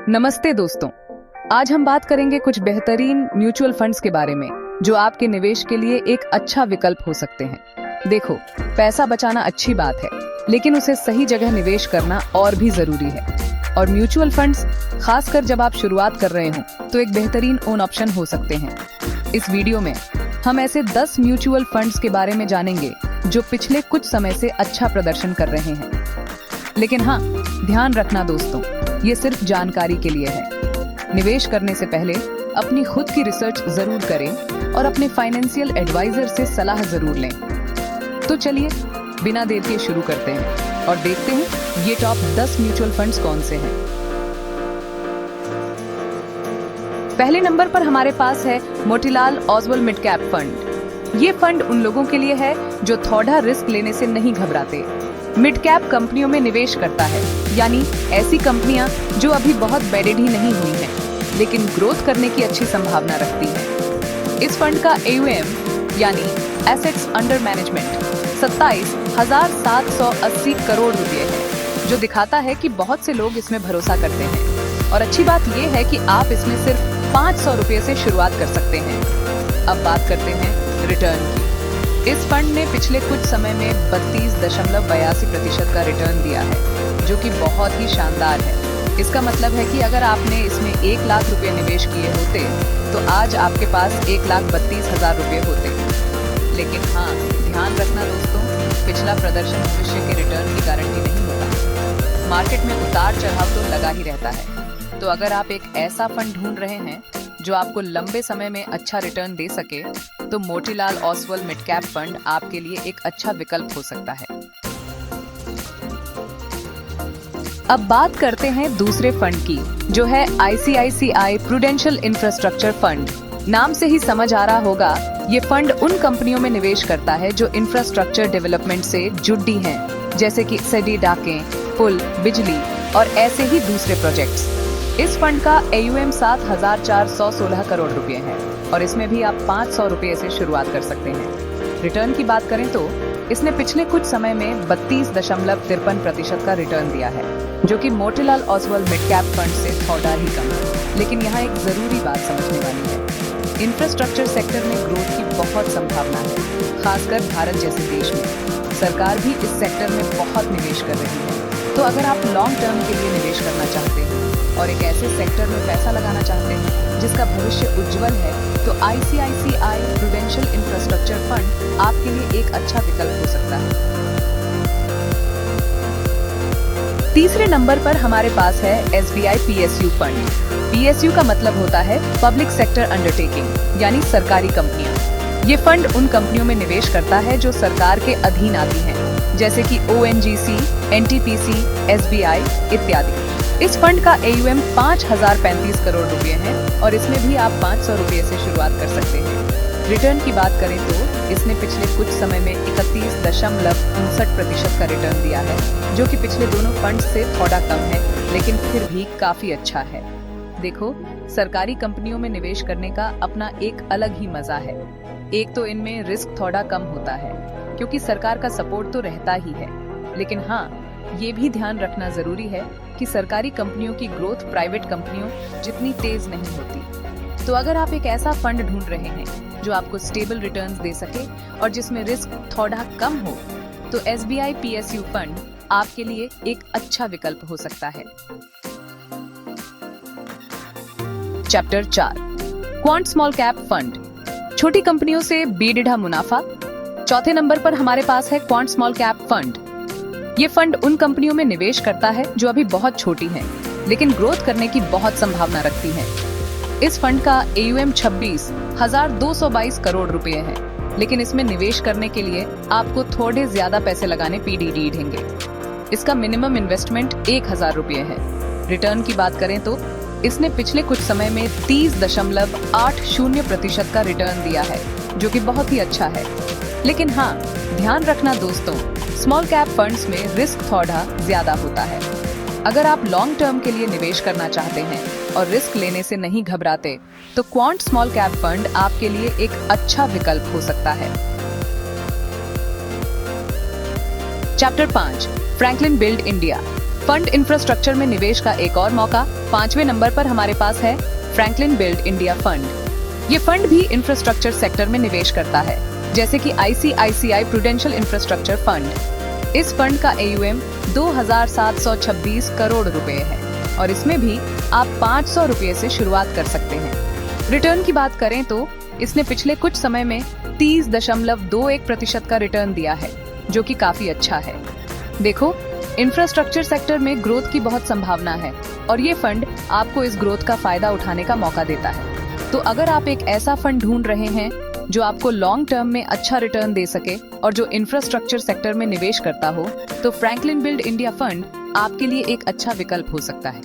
नमस्ते दोस्तों, आज हम बात करेंगे कुछ बेहतरीन म्यूचुअल फंड्स के बारे में जो आपके निवेश के लिए एक अच्छा विकल्प हो सकते हैं। देखो, पैसा बचाना अच्छी बात है, लेकिन उसे सही जगह निवेश करना और भी जरूरी है। और म्यूचुअल फंड्स, खासकर जब आप शुरुआत कर रहे हो, तो एक बेहतरीन ओन ऑप्शन हो सकते हैं। इस वीडियो में हम ऐसे 10 म्यूचुअल फंड्स के बारे में जानेंगे जो पिछले कुछ समय से अच्छा प्रदर्शन कर रहे हैं। लेकिन हाँ, ध्यान रखना दोस्तों, ये सिर्फ जानकारी के लिए है। निवेश करने से पहले अपनी खुद की रिसर्च जरूर करें और अपने फाइनेंशियल एडवाइजर से सलाह जरूर लें। तो चलिए बिना देर के शुरू करते हैं और देखते हैं ये टॉप 10 म्यूचुअल फंड्स कौन से हैं। पहले नंबर पर हमारे पास है Motilal Oswal mid cap fund. ये फंड उन लोगों के लिए है जो थोड़ा रिस्क लेने से नहीं घबराते। मिड कैप कंपनियों में निवेश करता है, यानी ऐसी कंपनियां जो अभी बहुत बेडेड ही नहीं हुई हैं, लेकिन ग्रोथ करने की अच्छी संभावना रखती है। इस फंड का AUM यानी एसेट्स अंडर मैनेजमेंट 27,780 करोड़ रुपए है, जो दिखाता है कि बहुत से लोग इसमें भरोसा करते हैं। और अच्छी बात यह है कि आप इसमें सिर्फ 500 रुपए से शुरुआत कर सकते हैं। अब बात करते हैं रिटर्न की। इस फंड ने पिछले कुछ समय में 32.82% का रिटर्न दिया है, जो कि बहुत ही शानदार है। इसका मतलब है कि अगर आपने इसमें 1 लाख रुपए निवेश किए होते तो आज आपके पास 1,32,000 रुपए होते। लेकिन हाँ, ध्यान रखना दोस्तों, पिछला प्रदर्शन भविष्य के रिटर्न की गारंटी नहीं होता। मार्केट में उतार चढ़ाव तो लगा ही रहता है। तो अगर आप एक ऐसा फंड ढूंढ रहे हैं जो आपको लंबे समय में अच्छा रिटर्न दे सके, तो Motilal Oswal mid cap fund आपके लिए एक अच्छा विकल्प हो सकता है। अब बात करते हैं दूसरे फंड की, जो है ICICI प्रूडेंशियल इंफ्रास्ट्रक्चर फंड। नाम से ही समझ आ रहा होगा, ये फंड उन कंपनियों में निवेश करता है जो इंफ्रास्ट्रक्चर डेवलपमेंट से जुड़ी हैं, जैसे कि सड़ी डाकें, पुल, बिजली और ऐसे ही दूसरे प्रोजेक्ट्स। इस फंड का AUM 7,416 करोड़ रुपए है और इसमें भी आप 500 रुपए से शुरुआत कर सकते हैं। रिटर्न की बात करें तो इसने पिछले कुछ समय में 32.53% का रिटर्न दिया है, जो कि Motilal Oswal mid cap fund से थोड़ा ही कम है। लेकिन यहाँ एक जरूरी बात समझने वाली है, इंफ्रास्ट्रक्चर सेक्टर में ग्रोथ की बहुत संभावना है, खासकर भारत जैसे देश में। सरकार भी इस सेक्टर में बहुत निवेश कर रही है। तो अगर आप लॉन्ग टर्म के लिए निवेश करना चाहते हैं और एक ऐसे सेक्टर में पैसा लगाना चाहते हैं जिसका भविष्य उज्जवल है, तो ICICI प्रूडेंशियल इंफ्रास्ट्रक्चर फंड आपके लिए एक अच्छा विकल्प हो सकता है। तीसरे नंबर पर हमारे पास है SBI PSU फंड। PSU का मतलब होता है पब्लिक सेक्टर अंडरटेकिंग, यानी सरकारी कंपनियां। ये फंड उन कंपनियों में निवेश करता है जो सरकार के अधीन आती हैं, जैसे कि ONGC, NTPC, SBI इत्यादि। इस फंड का AUM 5,035 करोड़ रुपए है और इसमें भी आप 500 रुपए से शुरुआत कर सकते हैं। रिटर्न की बात करें तो इसने पिछले कुछ समय में 31.59% का रिटर्न दिया है, जो कि पिछले दोनों फंड से थोड़ा कम है, लेकिन फिर भी काफी अच्छा है। देखो, सरकारी कंपनियों में निवेश करने का अपना एक अलग ही मजा है। एक तो इनमें रिस्क थोड़ा कम होता है, क्योंकि सरकार का सपोर्ट तो रहता ही है। लेकिन हाँ, ये भी ध्यान रखना जरूरी है कि सरकारी कंपनियों की ग्रोथ प्राइवेट कंपनियों जितनी तेज नहीं होती। तो अगर आप एक ऐसा फंड ढूंढ रहे हैं जो आपको स्टेबल रिटर्न्स दे सके और जिसमें रिस्क थोड़ा कम हो, तो SBI PSU फंड आपके लिए एक अच्छा विकल्प हो सकता है। Chapter 4, quant small cap fund. छोटी कंपनियों से बेढिढा मुनाफा। चौथे नंबर पर हमारे पास है क्वांट स्मॉल कैप फंड। ये फंड उन कंपनियों में निवेश करता है जो अभी बहुत छोटी हैं, लेकिन ग्रोथ करने की बहुत संभावना रखती हैं। इस फंड का AUM 26,222 करोड़ रुपए है, लेकिन इसमें निवेश करने के लिए आपको थोड़े ज्यादा पैसे लगाने पड़ेंगे। इसका मिनिमम इन्वेस्टमेंट 1,000 रुपए है। रिटर्न की बात करें तो इसने पिछले कुछ समय में 30.80% का रिटर्न दिया है, जो कि बहुत ही अच्छा है। लेकिन हाँ, ध्यान रखना दोस्तों, स्मॉल कैप फंड्स में रिस्क थोड़ा ज्यादा होता है। अगर आप लॉन्ग टर्म के लिए निवेश करना चाहते हैं और रिस्क लेने से नहीं घबराते, तो क्वांट स्मॉल कैप फंड आपके लिए एक अच्छा विकल्प हो सकता है। Chapter 5, Franklin build India. Fund infrastructure में निवेश का एक और मौका। 5वें नंबर पर हमारे पास है फ्रैंकलिन बिल्ड इंडिया फंड। ये फंड भी इंफ्रास्ट्रक्चर सेक्टर में निवेश करता है, जैसे कि ICICI प्रूडेंशियल इंफ्रास्ट्रक्चर फंड। इस फंड का AUM 2,726 करोड़ रुपए है और इसमें भी आप 500 रुपए से शुरुआत कर सकते हैं। रिटर्न की बात करें तो इसने पिछले कुछ समय में 30.21% का रिटर्न दिया है, जो कि काफी अच्छा है। देखो, इंफ्रास्ट्रक्चर सेक्टर में ग्रोथ की बहुत संभावना है और ये फंड आपको इस ग्रोथ का फायदा उठाने का मौका देता है। तो अगर आप एक ऐसा फंड ढूंढ रहे हैं जो आपको लॉन्ग टर्म में अच्छा रिटर्न दे सके और जो इंफ्रास्ट्रक्चर सेक्टर में निवेश करता हो, तो फ्रैंकलिन बिल्ड इंडिया फंड आपके लिए एक अच्छा विकल्प हो सकता है।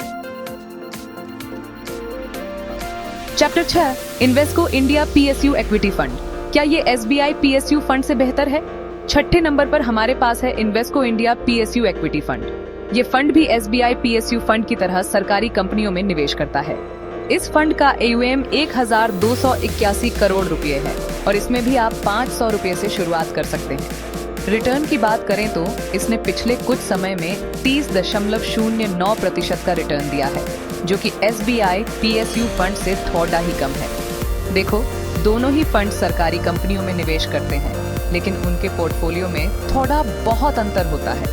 Chapter 6, Invesco India PSU equity fund. क्या ये SBI PSU फंड से बेहतर है? 6ठे नंबर पर हमारे पास है Invesco India PSU equity fund. ये फंड भी SBI PSU फंड की तरह सरकारी कंपनियों में निवेश करता है। इस फंड का AUM 1,281 करोड़ रुपए है और इसमें भी आप 500 रुपए से शुरुआत कर सकते हैं। रिटर्न की बात करें तो इसने पिछले कुछ समय में 30.09% का रिटर्न दिया है, जो कि SBI PSU फंड से थोड़ा ही कम है। देखो, दोनों ही फंड सरकारी कंपनियों में निवेश करते हैं, लेकिन उनके पोर्टफोलियो में थोड़ा बहुत अंतर होता है।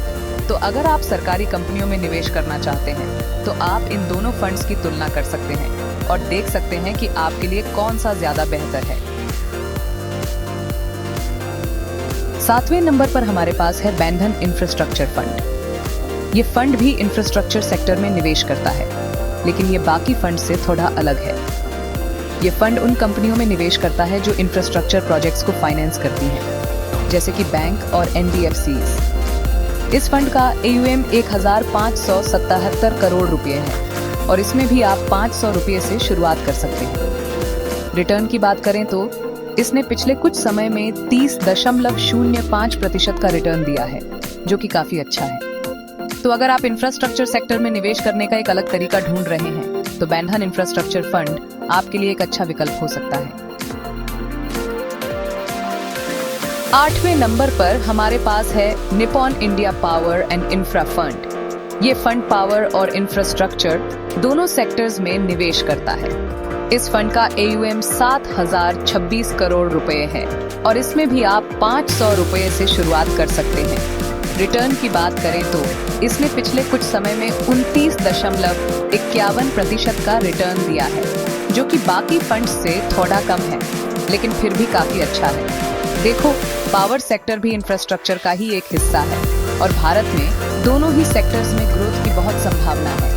तो अगर आप सरकारी कंपनियों में निवेश करना चाहते हैं, तो आप इन दोनों फंड्स की तुलना कर सकते हैं और देख सकते हैं कि आपके लिए कौन सा ज्यादा बेहतर है। 7वें नंबर पर हमारे पास है बंधन इंफ्रास्ट्रक्चर फंड। ये फंड भी इंफ्रास्ट्रक्चर सेक्टर में निवेश करता है, लेकिन ये बाकी फंड से थोड़ा अलग है। ये फंड उन कंपनियों में निवेश करता है जो इंफ्रास्ट्रक्चर प्रोजेक्ट्स को फाइनेंस करती हैं, जैसे कि बैंक और NBFCs। इस फंड का AUM 1,577 करोड़ रुपए है और इसमें भी आप 500 रुपए से शुरुआत कर सकते हैं। रिटर्न की बात करें तो इसने पिछले कुछ समय में 30.05% का रिटर्न दिया है, जो कि काफी अच्छा है। तो अगर आप इंफ्रास्ट्रक्चर सेक्टर में निवेश करने का एक अलग तरीका ढूंढ रहे हैं, तो बंधन इंफ्रास्ट्रक्चर फंड आपके लिए एक अच्छा विकल्प हो सकता है। 8वें नंबर पर हमारे पास है Nippon India power and infra fund. ये फंड पावर और इंफ्रास्ट्रक्चर दोनों सेक्टर्स में निवेश करता है। इस फंड का AUM 7,026 करोड़ रुपए है और इसमें भी आप 500 रुपए से शुरुआत कर सकते हैं। रिटर्न की बात करें तो इसने पिछले कुछ समय में 29.51% का रिटर्न दिया है, जो कि बाकी फंड से थोड़ा कम है, लेकिन फिर भी काफी अच्छा है। देखो, पावर सेक्टर भी इंफ्रास्ट्रक्चर का ही एक हिस्सा है और भारत में दोनों ही सेक्टर्स में ग्रोथ की बहुत संभावना है।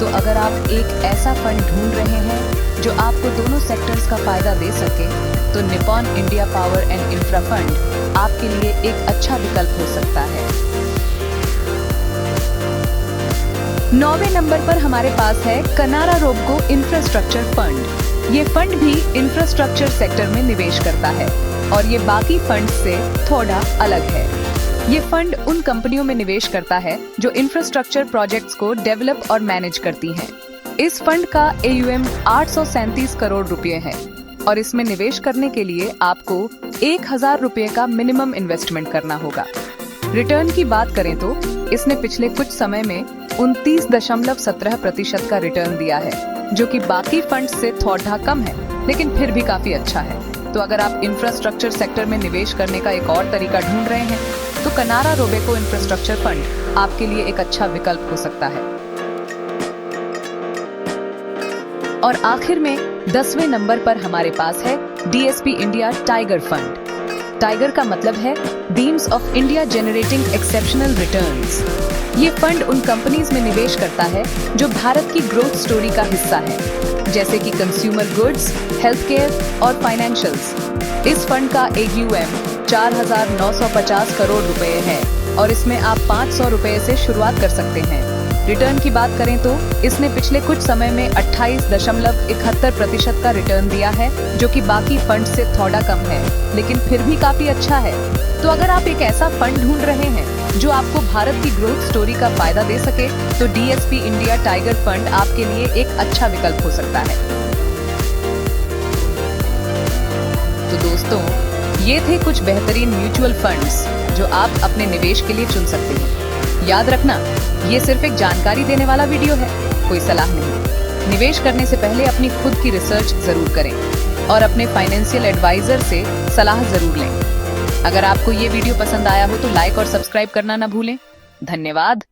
तो अगर आप एक ऐसा फंड ढूंढ रहे हैं जो आपको दोनों सेक्टर्स का फायदा दे सके, तो Nippon India power and infra fund आपके लिए एक अच्छा विकल्प हो सकता है। 9वें नंबर पर हमारे पास है कनारा रोबको इंफ्रास्ट्रक्चर फंड। ये फंड भी इंफ्रास्ट्रक्चर सेक्टर में निवेश करता है और ये बाकी फंड से थोड़ा अलग है। ये फंड उन कंपनियों में निवेश करता है जो इंफ्रास्ट्रक्चर प्रोजेक्ट्स को डेवलप और मैनेज करती हैं। इस फंड का AUM 837 करोड़ रुपए है और इसमें निवेश करने के लिए आपको 1,000 रुपए का मिनिमम इन्वेस्टमेंट करना होगा। रिटर्न की बात करें तो इसने पिछले कुछ समय में 29.17% का रिटर्न दिया है, जो कि बाकी फंड से थोड़ा कम है, लेकिन फिर भी काफी अच्छा है। तो अगर आप इंफ्रास्ट्रक्चर सेक्टर में निवेश करने का एक और तरीका ढूंढ रहे हैं, तो कनारा रोबेको इंफ्रास्ट्रक्चर फंड आपके लिए एक अच्छा विकल्प हो सकता है। और आखिर में 10वें नंबर पर हमारे पास है DSP India tiger fund. Tiger का मतलब है deems of India generating exceptional returns. ये फंड उन कंपनीज में निवेश करता है जो भारत की ग्रोथ स्टोरी का हिस्सा है, जैसे कि कंज्यूमर गुड्स, हेल्थ केयर और फाइनेंशियल्स। इस फंड का AUM 4,950 करोड़ रुपए है और इसमें आप 500 रुपए से शुरुआत कर सकते हैं। रिटर्न की बात करें तो इसने पिछले कुछ समय में 28.71% का रिटर्न दिया है, जो कि बाकी फंड से थोड़ा कम है, लेकिन फिर भी काफी अच्छा है। तो अगर आप एक ऐसा फंड ढूंढ रहे हैं जो आपको भारत की ग्रोथ स्टोरी का फायदा दे सके, तो DSP इंडिया टाइगर फंड आपके लिए एक अच्छा विकल्प हो सकता है। तो दोस्तों, ये थे कुछ बेहतरीन म्यूचुअल फंड्स जो आप अपने निवेश के लिए चुन सकते हैं। याद रखना, ये सिर्फ एक जानकारी देने वाला वीडियो है, कोई सलाह नहीं। निवेश करने से पहले अपनी खुद की रिसर्च जरूर करें और अपने फाइनेंशियल एडवाइजर से सलाह जरूर लें। अगर आपको ये वीडियो पसंद आया हो तो लाइक और सब्सक्राइब करना ना भूलें। धन्यवाद।